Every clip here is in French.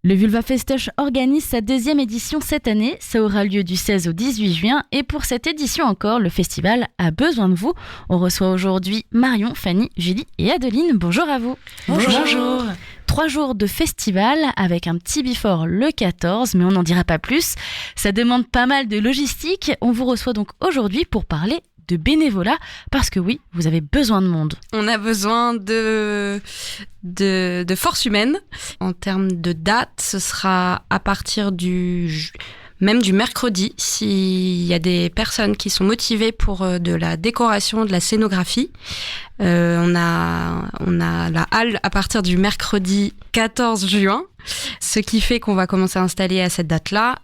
Le Vulva Festoche organise sa 2e édition cette année. Ça aura lieu du 16 au 18 juin. Et pour cette édition encore, le festival a besoin de vous. On reçoit aujourd'hui Marion, Fanny, Julie et Adeline. Bonjour à vous. Bonjour. 3 jours de festival avec un petit before le 14, mais on n'en dira pas plus. Ça demande pas mal de logistique. On vous reçoit donc aujourd'hui pour parler de bénévolat, parce que oui, vous avez besoin de monde. On a besoin de force humaine. En termes de date, ce sera à partir même du mercredi, s'il y a des personnes qui sont motivées pour de la décoration, de la scénographie. On a la halle à partir du mercredi 14 juin, ce qui fait qu'on va commencer à installer à cette date-là.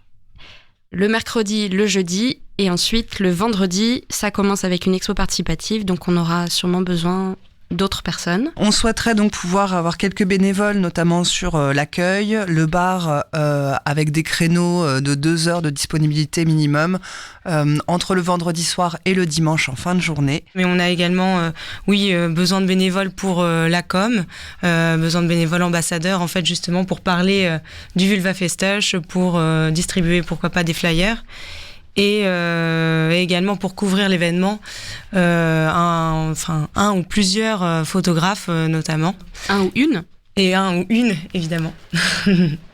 Le mercredi, le jeudi, et ensuite le vendredi, ça commence avec une expo participative, donc on aura sûrement besoin d'autres personnes. On souhaiterait donc pouvoir avoir quelques bénévoles, notamment sur l'accueil, le bar avec des créneaux de 2 heures de disponibilité minimum entre le vendredi soir et le dimanche en fin de journée. Mais on a également, besoin de bénévoles pour la com, besoin de bénévoles ambassadeurs, en fait, justement pour parler du Vulva Festoche, pour distribuer, pourquoi pas, des flyers. Et également pour couvrir l'événement, un ou plusieurs photographes notamment. Un ou une, évidemment.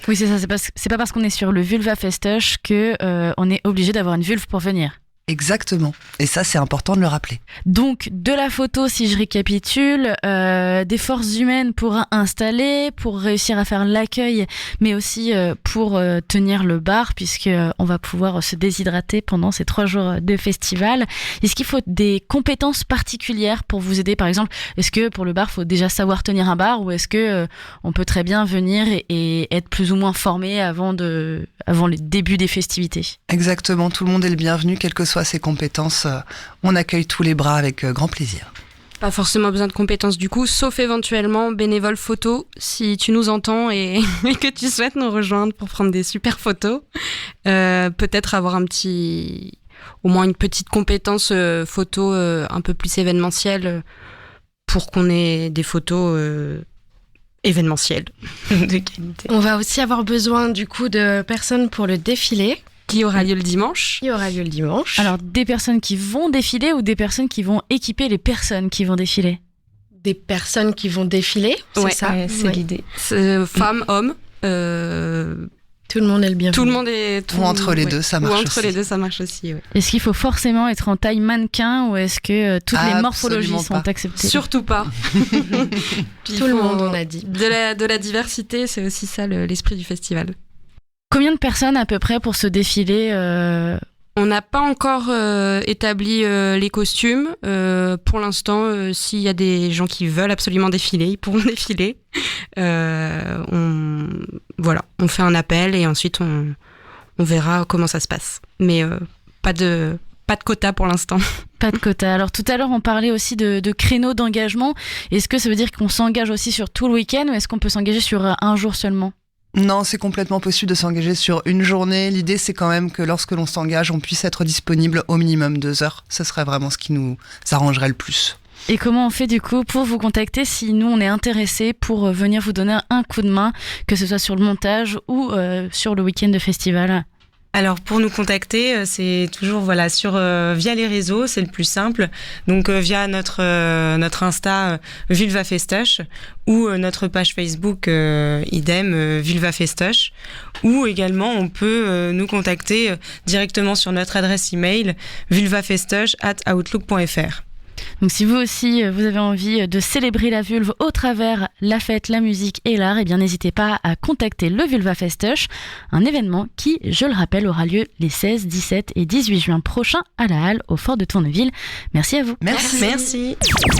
Oui, c'est ça, c'est pas parce qu'on est sur le Vulva Festoche que on est obligé d'avoir une vulve pour venir. Exactement. Et ça, c'est important de le rappeler. Donc, de la photo, si je récapitule, des forces humaines pour installer, pour réussir à faire l'accueil, mais aussi pour tenir le bar, puisqu'on va pouvoir se déshydrater pendant ces 3 jours de festival. Est-ce qu'il faut des compétences particulières pour vous aider? Par exemple, est-ce que pour le bar, il faut déjà savoir tenir un bar, ou est-ce que on peut très bien venir et être plus ou moins formé avant le début des festivités? Exactement. Tout le monde est le bienvenu, quel que soit ses compétences, on accueille tous les bras avec grand plaisir. Pas forcément besoin de compétences du coup, sauf éventuellement bénévole photo, si tu nous entends et que tu souhaites nous rejoindre pour prendre des super photos. Peut-être avoir au moins une petite compétence photo un peu plus événementielle pour qu'on ait des photos événementielles de qualité. On va aussi avoir besoin du coup de personnes pour le défilé. Qui aura lieu le dimanche. Alors, des personnes qui vont défiler ou des personnes qui vont équiper les personnes qui vont défiler? Des personnes qui vont défiler, c'est ça? C'est l'idée. Femmes, hommes. Tout le monde est le bienvenu. Tout le monde est... Ou entre les deux, ça marche aussi. Ou entre les deux, ça marche aussi, oui. Est-ce qu'il faut forcément être en taille mannequin, ou est-ce que toutes les morphologies sont acceptées? Surtout pas. Tout le monde, on a dit. De la diversité, c'est aussi ça l'esprit du festival. Combien de personnes à peu près pour ce défilé? On n'a pas encore établi les costumes. Pour l'instant, s'il y a des gens qui veulent absolument défiler, ils pourront défiler. On fait un appel et ensuite on verra comment ça se passe. Mais pas de quota pour l'instant. Pas de quota. Alors tout à l'heure, on parlait aussi de créneaux d'engagement. Est-ce que ça veut dire qu'on s'engage aussi sur tout le week-end, ou est-ce qu'on peut s'engager sur un jour seulement? Non, c'est complètement possible de s'engager sur une journée. L'idée, c'est quand même que lorsque l'on s'engage, on puisse être disponible au minimum 2 heures. Ce serait vraiment ce qui nous arrangerait le plus. Et comment on fait du coup pour vous contacter si nous, on est intéressés pour venir vous donner un coup de main, que ce soit sur le montage ou sur le week-end de festival? Alors pour nous contacter, c'est toujours via les réseaux, c'est le plus simple. Donc via notre Insta Vulva Festoche, ou notre page Facebook idem Vulva Festoche, ou également on peut nous contacter directement sur notre adresse email vulvafestoche@outlook.fr. Donc si vous aussi, vous avez envie de célébrer la vulve au travers la fête, la musique et l'art, eh bien n'hésitez pas à contacter le Vulva Festoche, un événement qui, je le rappelle, aura lieu les 16, 17 et 18 juin prochains à la Halle, au Fort de Tourneville. Merci à vous. Merci.